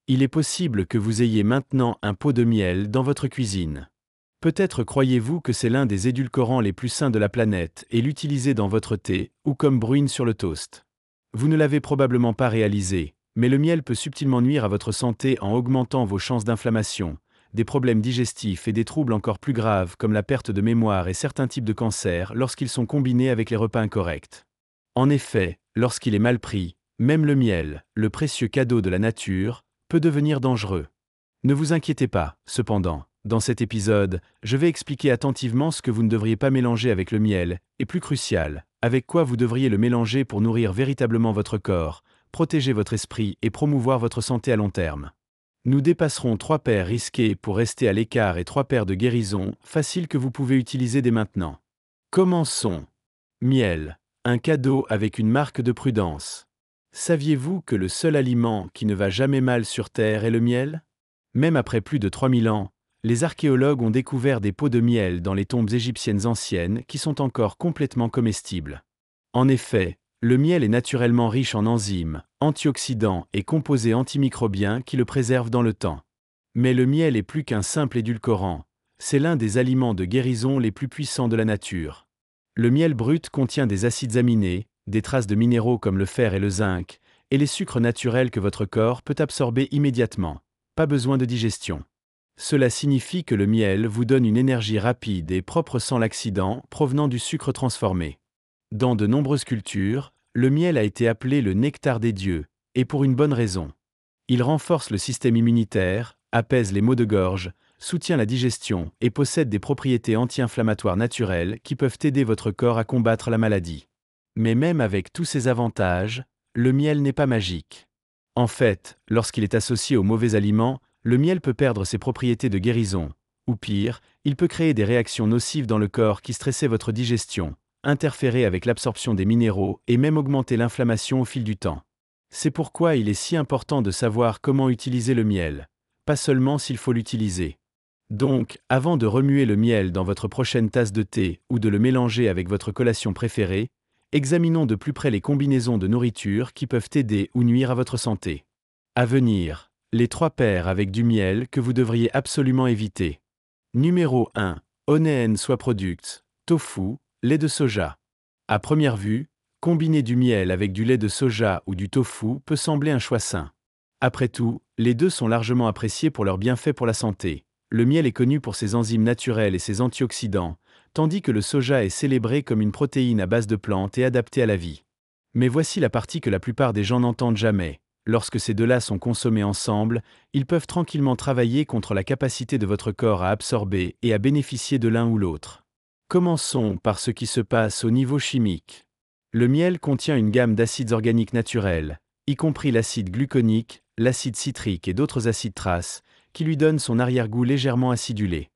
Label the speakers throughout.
Speaker 1: Il est possible que vous ayez maintenant un pot de miel dans votre cuisine. Peut-être croyez-vous que c'est l'un des édulcorants les plus sains de la planète et l'utilisez dans votre thé ou comme bruine sur le toast. Vous ne l'avez probablement pas réalisé, mais le miel peut subtilement nuire à votre santé en augmentant vos chances d'inflammation, des problèmes digestifs et des troubles encore plus graves comme la perte de mémoire et certains types de cancers lorsqu'ils sont combinés avec les repas incorrects. En effet, lorsqu'il est mal pris, même le miel, le précieux cadeau de la nature, peut devenir dangereux. Ne vous inquiétez pas, cependant, dans cet épisode, je vais expliquer attentivement ce que vous ne devriez pas mélanger avec le miel, et plus crucial, avec quoi vous devriez le mélanger pour nourrir véritablement votre corps, protéger votre esprit et promouvoir votre santé à long terme. Nous dépasserons 3 paires risquées pour rester à l'écart et 3 paires de guérison faciles que vous pouvez utiliser dès maintenant. Commençons. Miel, un cadeau avec une marque de prudence. Saviez-vous que le seul aliment qui ne va jamais mal sur Terre est le miel ? Même après plus de 3000 ans, les archéologues ont découvert des pots de miel dans les tombes égyptiennes anciennes qui sont encore complètement comestibles. En effet, le miel est naturellement riche en enzymes, antioxydants et composés antimicrobiens qui le préservent dans le temps. Mais le miel est plus qu'un simple édulcorant, c'est l'un des aliments de guérison les plus puissants de la nature. Le miel brut contient des acides aminés, des traces de minéraux comme le fer et le zinc, et les sucres naturels que votre corps peut absorber immédiatement. Pas besoin de digestion. Cela signifie que le miel vous donne une énergie rapide et propre sans l'accident provenant du sucre transformé. Dans de nombreuses cultures, le miel a été appelé le nectar des dieux, et pour une bonne raison. Il renforce le système immunitaire, apaise les maux de gorge, soutient la digestion et possède des propriétés anti-inflammatoires naturelles qui peuvent aider votre corps à combattre la maladie. Mais même avec tous ces avantages, le miel n'est pas magique. En fait, lorsqu'il est associé aux mauvais aliments, le miel peut perdre ses propriétés de guérison, ou pire, il peut créer des réactions nocives dans le corps qui stressaient votre digestion, interférer avec l'absorption des minéraux et même augmenter l'inflammation au fil du temps. C'est pourquoi il est si important de savoir comment utiliser le miel, pas seulement s'il faut l'utiliser. Donc, avant de remuer le miel dans votre prochaine tasse de thé ou de le mélanger avec votre collation préférée, examinons de plus près les combinaisons de nourriture qui peuvent aider ou nuire à votre santé. À venir, les 3 paires avec du miel que vous devriez absolument éviter. Numéro 1. Honey & Soy Products, tofu, lait de soja. À première vue, combiner du miel avec du lait de soja ou du tofu peut sembler un choix sain. Après tout, les deux sont largement appréciés pour leurs bienfaits pour la santé. Le miel est connu pour ses enzymes naturelles et ses antioxydants, tandis que le soja est célébré comme une protéine à base de plantes et adaptée à la vie. Mais voici la partie que la plupart des gens n'entendent jamais. Lorsque ces deux-là sont consommés ensemble, ils peuvent tranquillement travailler contre la capacité de votre corps à absorber et à bénéficier de l'un ou l'autre. Commençons par ce qui se passe au niveau chimique. Le miel contient une gamme d'acides organiques naturels, y compris l'acide gluconique, l'acide citrique et d'autres acides traces, qui lui donnent son arrière-goût légèrement acidulé.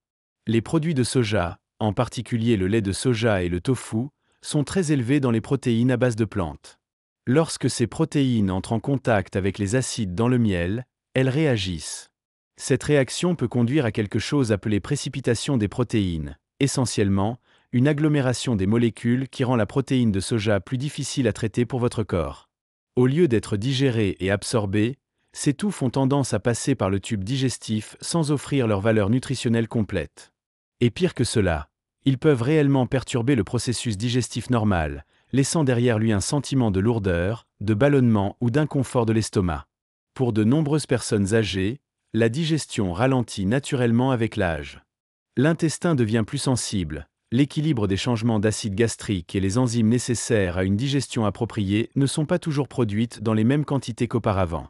Speaker 1: Les produits de soja, en particulier le lait de soja et le tofu, sont très élevés dans les protéines à base de plantes. Lorsque ces protéines entrent en contact avec les acides dans le miel, elles réagissent. Cette réaction peut conduire à quelque chose appelé précipitation des protéines, essentiellement, une agglomération des molécules qui rend la protéine de soja plus difficile à traiter pour votre corps. Au lieu d'être digérée et absorbée, ces touffes ont tendance à passer par le tube digestif sans offrir leur valeur nutritionnelle complète. Et pire que cela, ils peuvent réellement perturber le processus digestif normal, laissant derrière lui un sentiment de lourdeur, de ballonnement ou d'inconfort de l'estomac. Pour de nombreuses personnes âgées, la digestion ralentit naturellement avec l'âge. L'intestin devient plus sensible, l'équilibre des changements d'acide gastrique et les enzymes nécessaires à une digestion appropriée ne sont pas toujours produites dans les mêmes quantités qu'auparavant.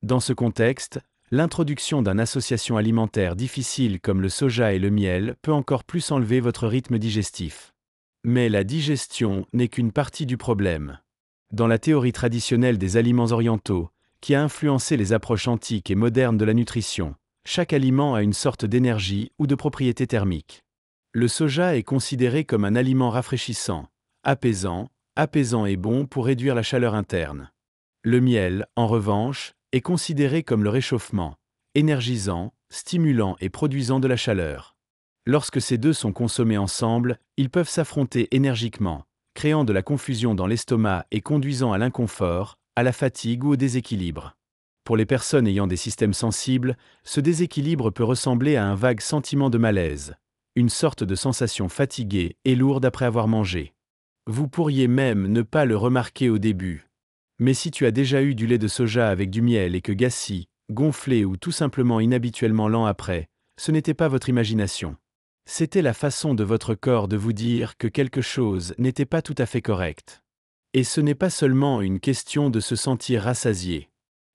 Speaker 1: Dans ce contexte, l'introduction d'une association alimentaire difficile comme le soja et le miel peut encore plus enlever votre rythme digestif. Mais la digestion n'est qu'une partie du problème. Dans la théorie traditionnelle des aliments orientaux, qui a influencé les approches antiques et modernes de la nutrition, chaque aliment a une sorte d'énergie ou de propriété thermique. Le soja est considéré comme un aliment rafraîchissant, apaisant et bon pour réduire la chaleur interne. Le miel, en revanche, est considéré comme le réchauffement, énergisant, stimulant et produisant de la chaleur. Lorsque ces deux sont consommés ensemble, ils peuvent s'affronter énergiquement, créant de la confusion dans l'estomac et conduisant à l'inconfort, à la fatigue ou au déséquilibre. Pour les personnes ayant des systèmes sensibles, ce déséquilibre peut ressembler à un vague sentiment de malaise, une sorte de sensation fatiguée et lourde après avoir mangé. Vous pourriez même ne pas le remarquer au début. Mais si tu as déjà eu du lait de soja avec du miel et que gassi, gonflé ou tout simplement inhabituellement lent après, ce n'était pas votre imagination. C'était la façon de votre corps de vous dire que quelque chose n'était pas tout à fait correct. Et ce n'est pas seulement une question de se sentir rassasié.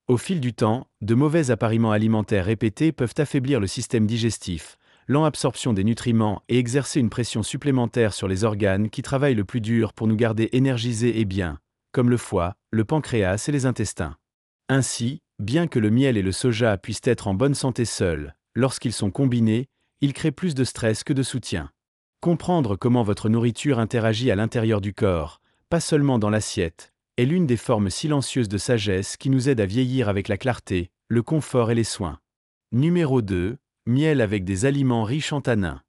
Speaker 1: Au fil du temps, de mauvais appariements alimentaires répétés peuvent affaiblir le système digestif, l'absorption des nutriments et exercer une pression supplémentaire sur les organes qui travaillent le plus dur pour nous garder énergisés et bien, comme le foie, le pancréas et les intestins. Ainsi, bien que le miel et le soja puissent être en bonne santé seuls, lorsqu'ils sont combinés, ils créent plus de stress que de soutien. Comprendre comment votre nourriture interagit à l'intérieur du corps, pas seulement dans l'assiette, est l'une des formes silencieuses de sagesse qui nous aide à vieillir avec la clarté, le confort et les soins. Numéro 2. Miel avec des aliments riches en tanins.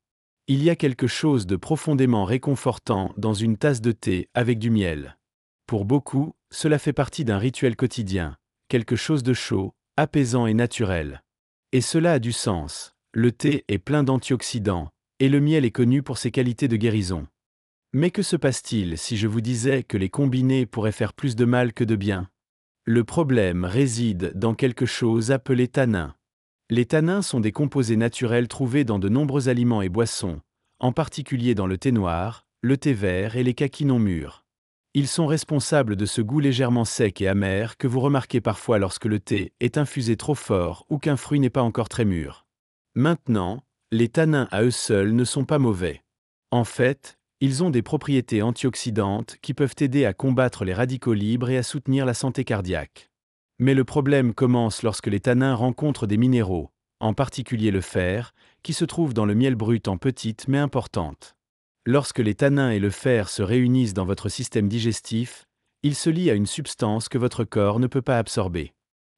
Speaker 1: Il y a quelque chose de profondément réconfortant dans une tasse de thé avec du miel. Pour beaucoup, cela fait partie d'un rituel quotidien, quelque chose de chaud, apaisant et naturel. Et cela a du sens, le thé est plein d'antioxydants, et le miel est connu pour ses qualités de guérison. Mais que se passe-t-il si je vous disais que les combinés pourraient faire plus de mal que de bien? Le problème réside dans quelque chose appelé tanins. Les tanins sont des composés naturels trouvés dans de nombreux aliments et boissons, en particulier dans le thé noir, le thé vert et les kakis non mûrs. Ils sont responsables de ce goût légèrement sec et amer que vous remarquez parfois lorsque le thé est infusé trop fort ou qu'un fruit n'est pas encore très mûr. Maintenant, les tanins à eux seuls ne sont pas mauvais. En fait, ils ont des propriétés antioxydantes qui peuvent aider à combattre les radicaux libres et à soutenir la santé cardiaque. Mais le problème commence lorsque les tanins rencontrent des minéraux, en particulier le fer, qui se trouve dans le miel brut en petites mais importantes. Lorsque les tanins et le fer se réunissent dans votre système digestif, ils se lient à une substance que votre corps ne peut pas absorber.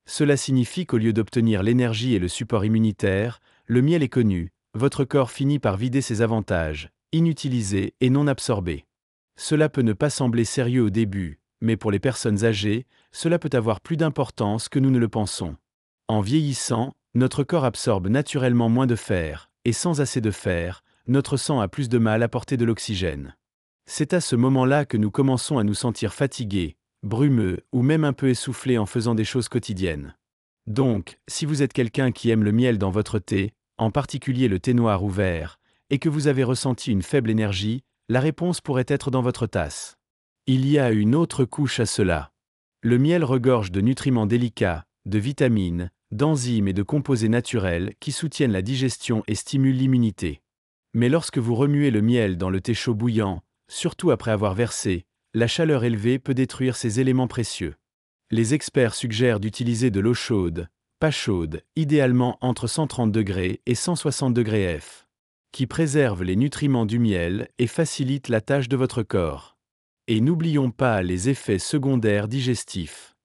Speaker 1: Cela signifie qu'au lieu d'obtenir l'énergie et le support immunitaire, le miel est connu, votre corps finit par vider ses avantages, inutilisés et non absorbés. Cela peut ne pas sembler sérieux au début, mais pour les personnes âgées, cela peut avoir plus d'importance que nous ne le pensons. En vieillissant, notre corps absorbe naturellement moins de fer, et sans assez de fer, notre sang a plus de mal à porter de l'oxygène. C'est à ce moment-là que nous commençons à nous sentir fatigués, brumeux ou même un peu essoufflés en faisant des choses quotidiennes. Donc, si vous êtes quelqu'un qui aime le miel dans votre thé, en particulier le thé noir ou vert, et que vous avez ressenti une faible énergie, la réponse pourrait être dans votre tasse. Il y a une autre couche à cela. Le miel regorge de nutriments délicats, de vitamines, d'enzymes et de composés naturels qui soutiennent la digestion et stimulent l'immunité. Mais lorsque vous remuez le miel dans le thé chaud bouillant, surtout après avoir versé, la chaleur élevée peut détruire ces éléments précieux. Les experts suggèrent d'utiliser de l'eau chaude, pas chaude, idéalement entre 130 degrés et 160 degrés F, qui préserve les nutriments du miel et facilite la tâche de votre corps. Et n'oublions pas les effets secondaires digestifs.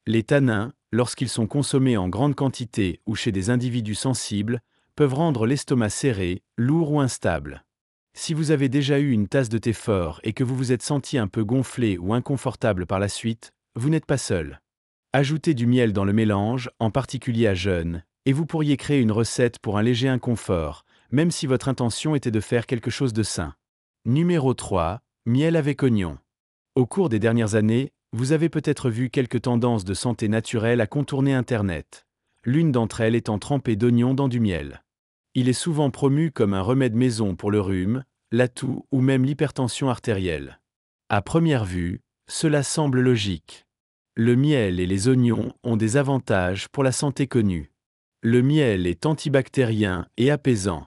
Speaker 1: Les tanins, lorsqu'ils sont consommés en grande quantité ou chez des individus sensibles, peuvent rendre l'estomac serré, lourd ou instable. Si vous avez déjà eu une tasse de thé fort et que vous vous êtes senti un peu gonflé ou inconfortable par la suite, vous n'êtes pas seul. Ajoutez du miel dans le mélange, en particulier à jeûne, et vous pourriez créer une recette pour un léger inconfort, même si votre intention était de faire quelque chose de sain. Numéro 3. Miel avec oignon. Au cours des dernières années, vous avez peut-être vu quelques tendances de santé naturelle à contourner Internet. L'une d'entre elles étant trempée d'oignons dans du miel. Il est souvent promu comme un remède maison pour le rhume, la toux ou même l'hypertension artérielle. À première vue, cela semble logique. Le miel et les oignons ont des avantages pour la santé connus. Le miel est antibactérien et apaisant.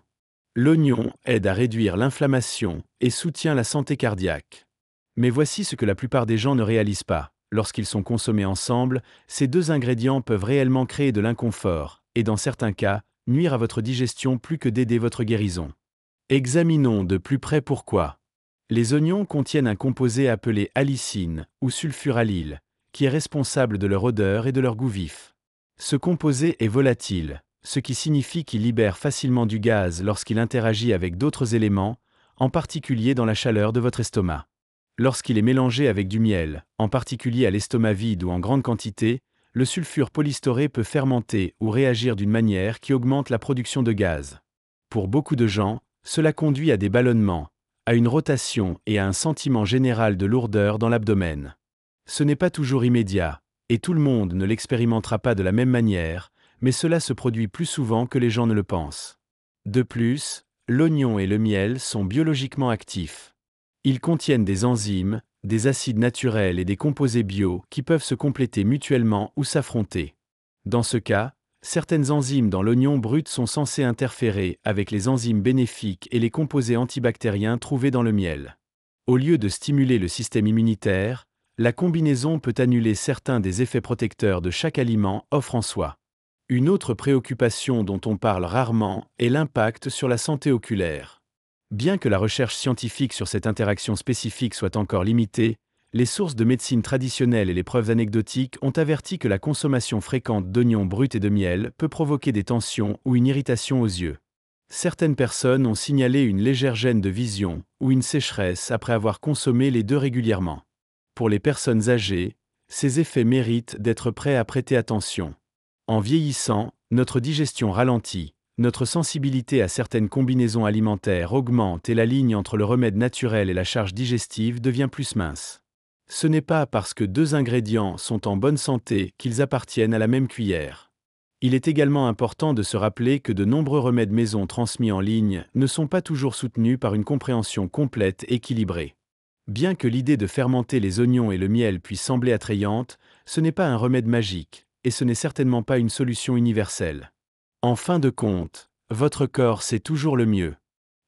Speaker 1: L'oignon aide à réduire l'inflammation et soutient la santé cardiaque. Mais voici ce que la plupart des gens ne réalisent pas. Lorsqu'ils sont consommés ensemble, ces deux ingrédients peuvent réellement créer de l'inconfort, et dans certains cas, nuire à votre digestion plus que d'aider votre guérison. Examinons de plus près pourquoi. Les oignons contiennent un composé appelé allicine ou sulfuralyle, qui est responsable de leur odeur et de leur goût vif. Ce composé est volatile, ce qui signifie qu'il libère facilement du gaz lorsqu'il interagit avec d'autres éléments, en particulier dans la chaleur de votre estomac. Lorsqu'il est mélangé avec du miel, en particulier à l'estomac vide ou en grande quantité, le sulfure polystyré peut fermenter ou réagir d'une manière qui augmente la production de gaz. Pour beaucoup de gens, cela conduit à des ballonnements, à une rotation et à un sentiment général de lourdeur dans l'abdomen. Ce n'est pas toujours immédiat, et tout le monde ne l'expérimentera pas de la même manière, mais cela se produit plus souvent que les gens ne le pensent. De plus, l'oignon et le miel sont biologiquement actifs. Ils contiennent des enzymes, des acides naturels et des composés bio qui peuvent se compléter mutuellement ou s'affronter. Dans ce cas, certaines enzymes dans l'oignon brut sont censées interférer avec les enzymes bénéfiques et les composés antibactériens trouvés dans le miel. Au lieu de stimuler le système immunitaire, la combinaison peut annuler certains des effets protecteurs de chaque aliment offre en soi. Une autre préoccupation dont on parle rarement est l'impact sur la santé oculaire. Bien que la recherche scientifique sur cette interaction spécifique soit encore limitée, les sources de médecine traditionnelle et les preuves anecdotiques ont averti que la consommation fréquente d'oignons bruts et de miel peut provoquer des tensions ou une irritation aux yeux. Certaines personnes ont signalé une légère gêne de vision ou une sécheresse après avoir consommé les deux régulièrement. Pour les personnes âgées, ces effets méritent d'être prêts à prêter attention. En vieillissant, notre digestion ralentit, notre sensibilité à certaines combinaisons alimentaires augmente et la ligne entre le remède naturel et la charge digestive devient plus mince. Ce n'est pas parce que deux ingrédients sont en bonne santé qu'ils appartiennent à la même cuillère. Il est également important de se rappeler que de nombreux remèdes maison transmis en ligne ne sont pas toujours soutenus par une compréhension complète et équilibrée. Bien que l'idée de fermenter les oignons et le miel puisse sembler attrayante, ce n'est pas un remède magique, et ce n'est certainement pas une solution universelle. En fin de compte, votre corps sait toujours le mieux.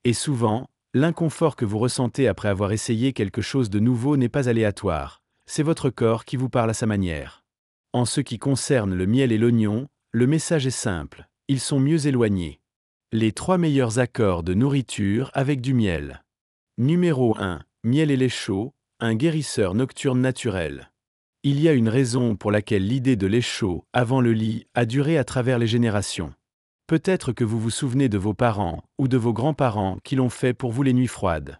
Speaker 1: Et souvent, l'inconfort que vous ressentez après avoir essayé quelque chose de nouveau n'est pas aléatoire, c'est votre corps qui vous parle à sa manière. En ce qui concerne le miel et l'oignon, le message est simple, ils sont mieux éloignés. Les 3 meilleurs accords de nourriture avec du miel. Numéro 1. Miel et lait chaud, un guérisseur nocturne naturel. Il y a une raison pour laquelle l'idée de lait chaud, avant le lit, a duré à travers les générations. Peut-être que vous vous souvenez de vos parents, ou de vos grands-parents qui l'ont fait pour vous les nuits froides.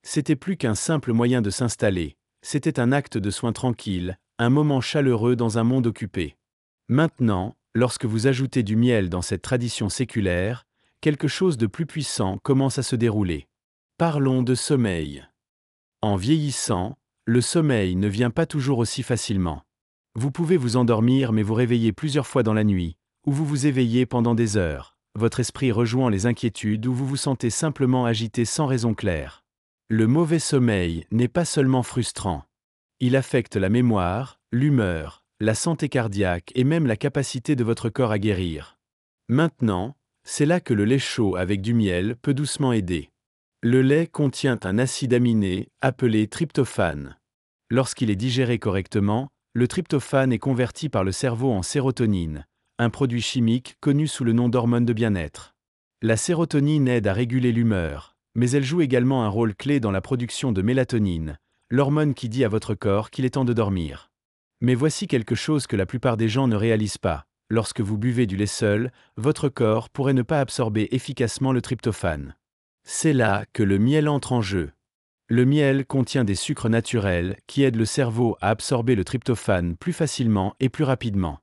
Speaker 1: C'était plus qu'un simple moyen de s'installer, c'était un acte de soin tranquille, un moment chaleureux dans un monde occupé. Maintenant, lorsque vous ajoutez du miel dans cette tradition séculaire, quelque chose de plus puissant commence à se dérouler. Parlons de sommeil. En vieillissant, le sommeil ne vient pas toujours aussi facilement. Vous pouvez vous endormir mais vous réveiller plusieurs fois dans la nuit, ou vous vous éveillez pendant des heures, votre esprit rejoint les inquiétudes ou vous vous sentez simplement agité sans raison claire. Le mauvais sommeil n'est pas seulement frustrant. Il affecte la mémoire, l'humeur, la santé cardiaque et même la capacité de votre corps à guérir. Maintenant, c'est là que le lait chaud avec du miel peut doucement aider. Le lait contient un acide aminé appelé tryptophane. Lorsqu'il est digéré correctement, le tryptophane est converti par le cerveau en sérotonine, un produit chimique connu sous le nom d'hormone de bien-être. La sérotonine aide à réguler l'humeur, mais elle joue également un rôle clé dans la production de mélatonine, l'hormone qui dit à votre corps qu'il est temps de dormir. Mais voici quelque chose que la plupart des gens ne réalisent pas. Lorsque vous buvez du lait seul, votre corps pourrait ne pas absorber efficacement le tryptophane. C'est là que le miel entre en jeu. Le miel contient des sucres naturels qui aident le cerveau à absorber le tryptophane plus facilement et plus rapidement.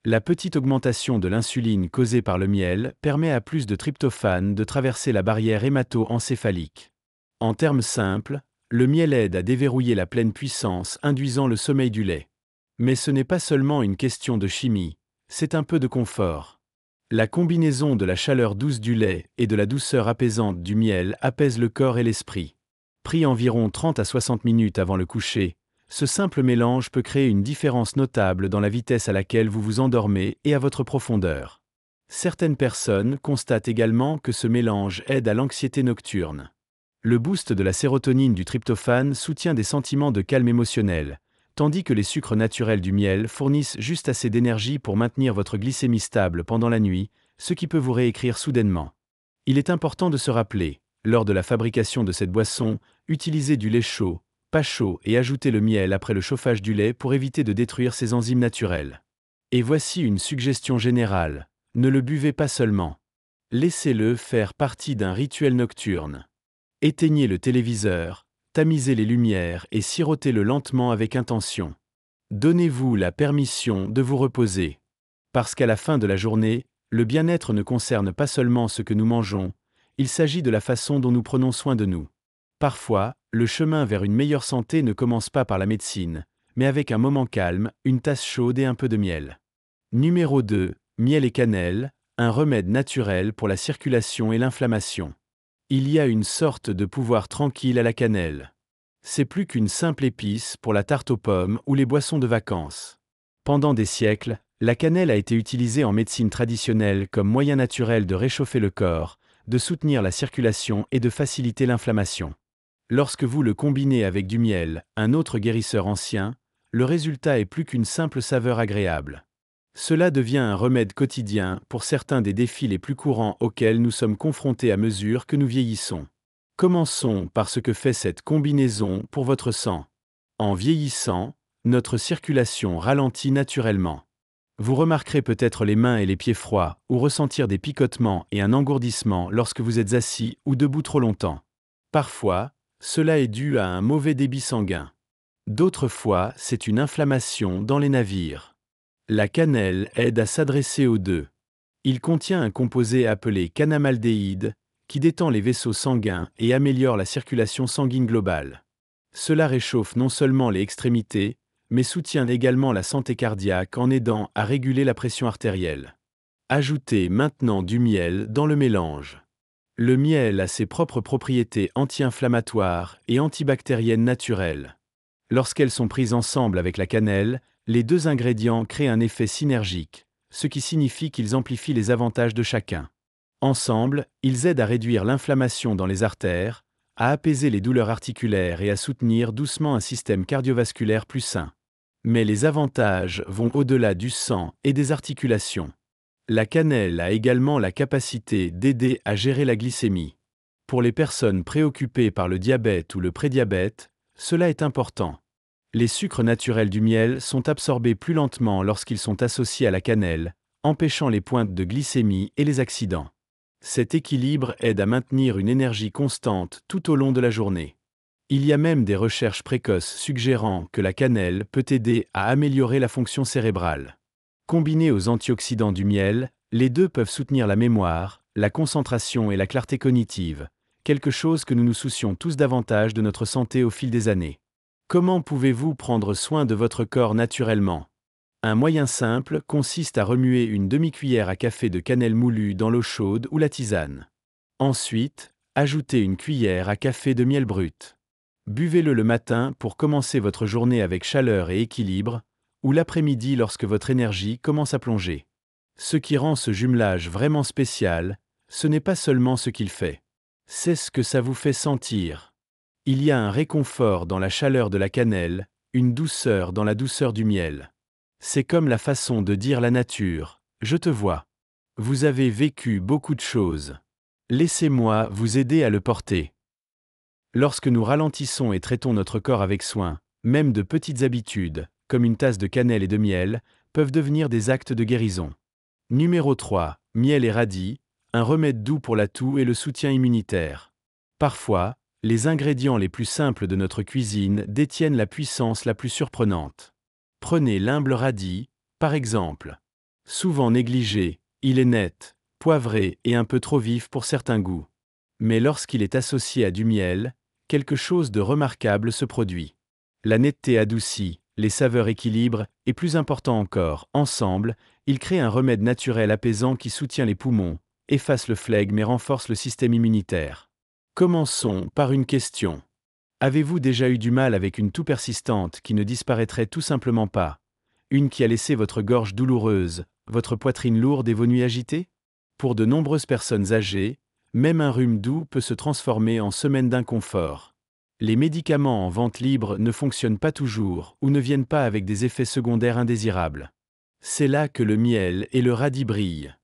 Speaker 1: La petite augmentation de l'insuline causée par le miel permet à plus de tryptophane de traverser la barrière hémato-encéphalique. En termes simples, le miel aide à déverrouiller la pleine puissance induisant le sommeil du lait. Mais ce n'est pas seulement une question de chimie, c'est un peu de confort. La combinaison de la chaleur douce du lait et de la douceur apaisante du miel apaise le corps et l'esprit. Pris environ 30 à 60 minutes avant le coucher, ce simple mélange peut créer une différence notable dans la vitesse à laquelle vous vous endormez et à votre profondeur. Certaines personnes constatent également que ce mélange aide à l'anxiété nocturne. Le boost de la sérotonine du tryptophane soutient des sentiments de calme émotionnel, tandis que les sucres naturels du miel fournissent juste assez d'énergie pour maintenir votre glycémie stable pendant la nuit, ce qui peut vous réécrire soudainement. Il est important de se rappeler, lors de la fabrication de cette boisson, utilisez du lait chaud, pas chaud et ajoutez le miel après le chauffage du lait pour éviter de détruire ses enzymes naturelles. Et voici une suggestion générale, ne le buvez pas seulement. Laissez-le faire partie d'un rituel nocturne. Éteignez le téléviseur, tamisez les lumières et sirotez-le lentement avec intention. Donnez-vous la permission de vous reposer. Parce qu'à la fin de la journée, le bien-être ne concerne pas seulement ce que nous mangeons, il s'agit de la façon dont nous prenons soin de nous. Parfois, le chemin vers une meilleure santé ne commence pas par la médecine, mais avec un moment calme, une tasse chaude et un peu de miel. Numéro 2. Miel et cannelle, un remède naturel pour la circulation et l'inflammation. Il y a une sorte de pouvoir tranquille à la cannelle. C'est plus qu'une simple épice pour la tarte aux pommes ou les boissons de vacances. Pendant des siècles, la cannelle a été utilisée en médecine traditionnelle comme moyen naturel de réchauffer le corps, de soutenir la circulation et de faciliter l'inflammation. Lorsque vous le combinez avec du miel, un autre guérisseur ancien, le résultat est plus qu'une simple saveur agréable. Cela devient un remède quotidien pour certains des défis les plus courants auxquels nous sommes confrontés à mesure que nous vieillissons. Commençons par ce que fait cette combinaison pour votre sang. En vieillissant, notre circulation ralentit naturellement. Vous remarquerez peut-être les mains et les pieds froids, ou ressentir des picotements et un engourdissement lorsque vous êtes assis ou debout trop longtemps. Parfois, cela est dû à un mauvais débit sanguin. D'autres fois, c'est une inflammation dans les navires. La cannelle aide à s'adresser aux deux. Il contient un composé appelé cannamaldéhyde, qui détend les vaisseaux sanguins et améliore la circulation sanguine globale. Cela réchauffe non seulement les extrémités, mais soutient également la santé cardiaque en aidant à réguler la pression artérielle. Ajoutez maintenant du miel dans le mélange. Le miel a ses propres propriétés anti-inflammatoires et antibactériennes naturelles. Lorsqu'elles sont prises ensemble avec la cannelle, les deux ingrédients créent un effet synergique, ce qui signifie qu'ils amplifient les avantages de chacun. Ensemble, ils aident à réduire l'inflammation dans les artères, à apaiser les douleurs articulaires et à soutenir doucement un système cardiovasculaire plus sain. Mais les avantages vont au-delà du sang et des articulations. La cannelle a également la capacité d'aider à gérer la glycémie. Pour les personnes préoccupées par le diabète ou le prédiabète, cela est important. Les sucres naturels du miel sont absorbés plus lentement lorsqu'ils sont associés à la cannelle, empêchant les pointes de glycémie et les accidents. Cet équilibre aide à maintenir une énergie constante tout au long de la journée. Il y a même des recherches précoces suggérant que la cannelle peut aider à améliorer la fonction cérébrale. Combinés aux antioxydants du miel, les deux peuvent soutenir la mémoire, la concentration et la clarté cognitive, quelque chose que nous nous soucions tous davantage de notre santé au fil des années. Comment pouvez-vous prendre soin de votre corps naturellement ? Un moyen simple consiste à remuer une demi-cuillère à café de cannelle moulue dans l'eau chaude ou la tisane. Ensuite, ajoutez une cuillère à café de miel brut. Buvez-le le matin pour commencer votre journée avec chaleur et équilibre, ou l'après-midi lorsque votre énergie commence à plonger. Ce qui rend ce jumelage vraiment spécial, ce n'est pas seulement ce qu'il fait. C'est ce que ça vous fait sentir. Il y a un réconfort dans la chaleur de la cannelle, une douceur dans la douceur du miel. C'est comme la façon de dire la nature, je te vois. Vous avez vécu beaucoup de choses. Laissez-moi vous aider à le porter. Lorsque nous ralentissons et traitons notre corps avec soin, même de petites habitudes, comme une tasse de cannelle et de miel, peuvent devenir des actes de guérison. Numéro 3. Miel et radis, un remède doux pour la toux et le soutien immunitaire. Parfois, les ingrédients les plus simples de notre cuisine détiennent la puissance la plus surprenante. Prenez l'humble radis, par exemple. Souvent négligé, il est net, poivré et un peu trop vif pour certains goûts. Mais lorsqu'il est associé à du miel, quelque chose de remarquable se produit. La netteté adoucit, les saveurs équilibrent, et plus important encore, ensemble, ils créent un remède naturel apaisant qui soutient les poumons, efface le flegme et renforce le système immunitaire. Commençons par une question. Avez-vous déjà eu du mal avec une toux persistante qui ne disparaîtrait tout simplement pas? Une qui a laissé votre gorge douloureuse, votre poitrine lourde et vos nuits agitées? Pour de nombreuses personnes âgées, même un rhume doux peut se transformer en semaines d'inconfort. Les médicaments en vente libre ne fonctionnent pas toujours ou ne viennent pas avec des effets secondaires indésirables. C'est là que le miel et le radis brillent.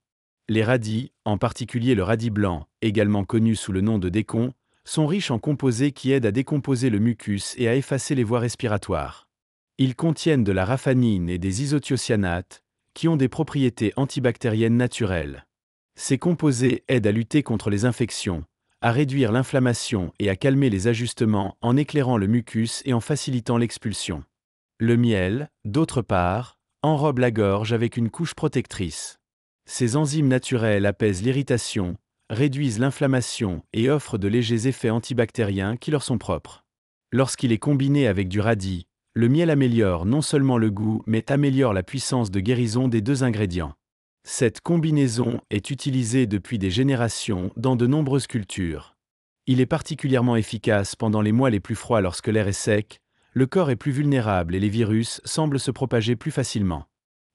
Speaker 1: Les radis, en particulier le radis blanc, également connu sous le nom de décon, sont riches en composés qui aident à décomposer le mucus et à effacer les voies respiratoires. Ils contiennent de la raffanine et des isothiocyanates, qui ont des propriétés antibactériennes naturelles. Ces composés aident à lutter contre les infections, à réduire l'inflammation et à calmer les ajustements en éclairant le mucus et en facilitant l'expulsion. Le miel, d'autre part, enrobe la gorge avec une couche protectrice. Ces enzymes naturelles apaisent l'irritation, réduisent l'inflammation et offrent de légers effets antibactériens qui leur sont propres. Lorsqu'il est combiné avec du radis, le miel améliore non seulement le goût mais améliore la puissance de guérison des deux ingrédients. Cette combinaison est utilisée depuis des générations dans de nombreuses cultures. Il est particulièrement efficace pendant les mois les plus froids lorsque l'air est sec, le corps est plus vulnérable et les virus semblent se propager plus facilement.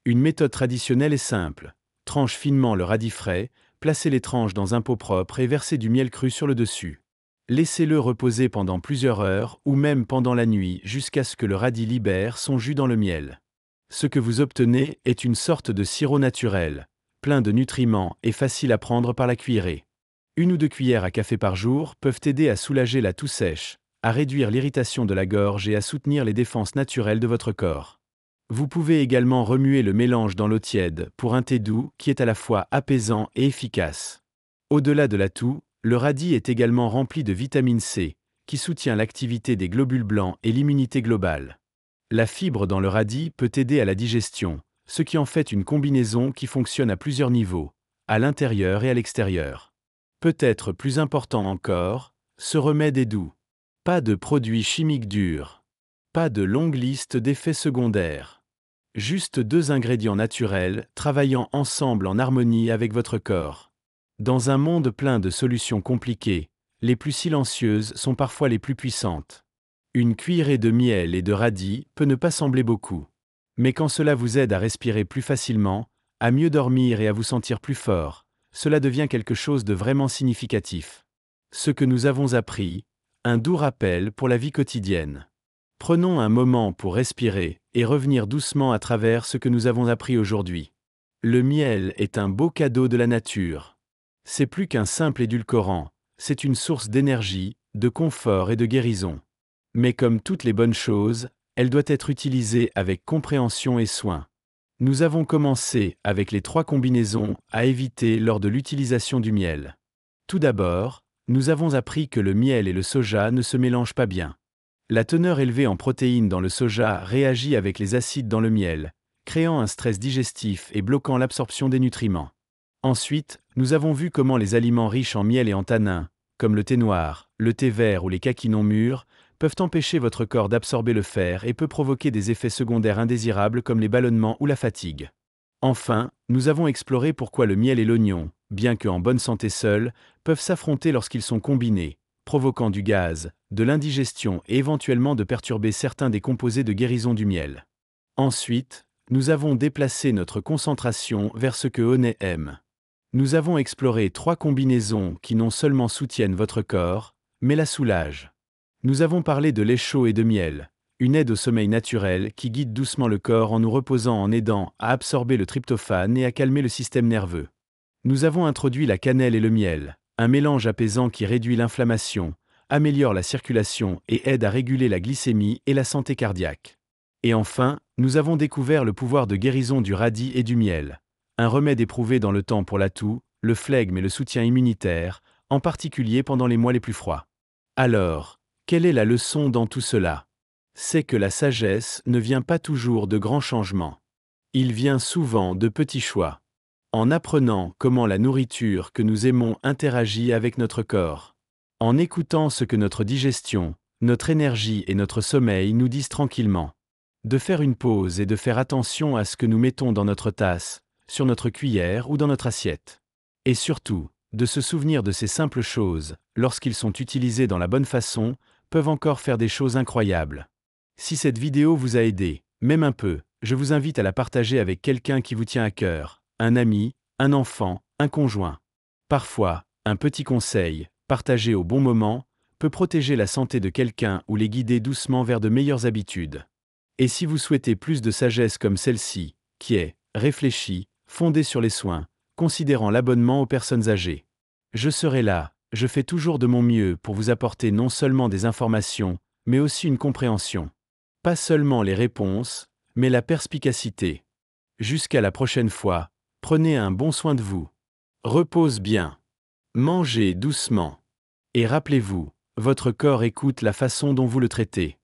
Speaker 1: Une méthode traditionnelle est simple. Tranche finement le radis frais, placez les tranches dans un pot propre et versez du miel cru sur le dessus. Laissez-le reposer pendant plusieurs heures ou même pendant la nuit jusqu'à ce que le radis libère son jus dans le miel. Ce que vous obtenez est une sorte de sirop naturel, plein de nutriments et facile à prendre par la cuillerée. 1 ou 2 cuillères à café par jour peuvent aider à soulager la toux sèche, à réduire l'irritation de la gorge et à soutenir les défenses naturelles de votre corps. Vous pouvez également remuer le mélange dans l'eau tiède pour un thé doux qui est à la fois apaisant et efficace. Au-delà de la toux, le radis est également rempli de vitamine C, qui soutient l'activité des globules blancs et l'immunité globale. La fibre dans le radis peut aider à la digestion, ce qui en fait une combinaison qui fonctionne à plusieurs niveaux, à l'intérieur et à l'extérieur. Peut-être plus important encore, ce remède est doux. Pas de produits chimiques durs. Pas de longue liste d'effets secondaires. Juste 2 ingrédients naturels travaillant ensemble en harmonie avec votre corps. Dans un monde plein de solutions compliquées, les plus silencieuses sont parfois les plus puissantes. Une cuillerée de miel et de radis peut ne pas sembler beaucoup. Mais quand cela vous aide à respirer plus facilement, à mieux dormir et à vous sentir plus fort, cela devient quelque chose de vraiment significatif. Ce que nous avons appris, un doux rappel pour la vie quotidienne. Prenons un moment pour respirer et revenir doucement à travers ce que nous avons appris aujourd'hui. Le miel est un beau cadeau de la nature. C'est plus qu'un simple édulcorant, c'est une source d'énergie, de confort et de guérison. Mais comme toutes les bonnes choses, elle doit être utilisée avec compréhension et soin. Nous avons commencé, avec les 3 combinaisons, à éviter lors de l'utilisation du miel. Tout d'abord, nous avons appris que le miel et le soja ne se mélangent pas bien. La teneur élevée en protéines dans le soja réagit avec les acides dans le miel, créant un stress digestif et bloquant l'absorption des nutriments. Ensuite, nous avons vu comment les aliments riches en miel et en tanins, comme le thé noir, le thé vert ou les kakis non mûrs, peuvent empêcher votre corps d'absorber le fer et peut provoquer des effets secondaires indésirables comme les ballonnements ou la fatigue. Enfin, nous avons exploré pourquoi le miel et l'oignon, bien qu'en bonne santé seuls, peuvent s'affronter lorsqu'ils sont combinés, provoquant du gaz, de l'indigestion et éventuellement de perturber certains des composés de guérison du miel. Ensuite, nous avons déplacé notre concentration vers ce que Honey aime. Nous avons exploré 3 combinaisons qui non seulement soutiennent votre corps, mais la soulagent. Nous avons parlé de lait chaud et de miel, une aide au sommeil naturel qui guide doucement le corps en nous reposant en aidant à absorber le tryptophane et à calmer le système nerveux. Nous avons introduit la cannelle et le miel, un mélange apaisant qui réduit l'inflammation, améliore la circulation et aide à réguler la glycémie et la santé cardiaque. Et enfin, nous avons découvert le pouvoir de guérison du radis et du miel, un remède éprouvé dans le temps pour la toux, le flegme et le soutien immunitaire, en particulier pendant les mois les plus froids. Alors, quelle est la leçon dans tout cela? C'est que la sagesse ne vient pas toujours de grands changements. Il vient souvent de petits choix. En apprenant comment la nourriture que nous aimons interagit avec notre corps. En écoutant ce que notre digestion, notre énergie et notre sommeil nous disent tranquillement. De faire une pause et de faire attention à ce que nous mettons dans notre tasse, sur notre cuillère ou dans notre assiette. Et surtout, de se souvenir de ces simples choses, lorsqu'ils sont utilisés dans la bonne façon, peuvent encore faire des choses incroyables. Si cette vidéo vous a aidé, même un peu, je vous invite à la partager avec quelqu'un qui vous tient à cœur, un ami, un enfant, un conjoint. Parfois, un petit conseil, partagé au bon moment, peut protéger la santé de quelqu'un ou les guider doucement vers de meilleures habitudes. Et si vous souhaitez plus de sagesse comme celle-ci, qui est réfléchie, fondée sur les soins, considérant l'abonnement aux personnes âgées. Je serai là, je fais toujours de mon mieux pour vous apporter non seulement des informations, mais aussi une compréhension. Pas seulement les réponses, mais la perspicacité. Jusqu'à la prochaine fois, prenez un bon soin de vous. Repose bien. Mangez doucement. Et rappelez-vous, votre corps écoute la façon dont vous le traitez.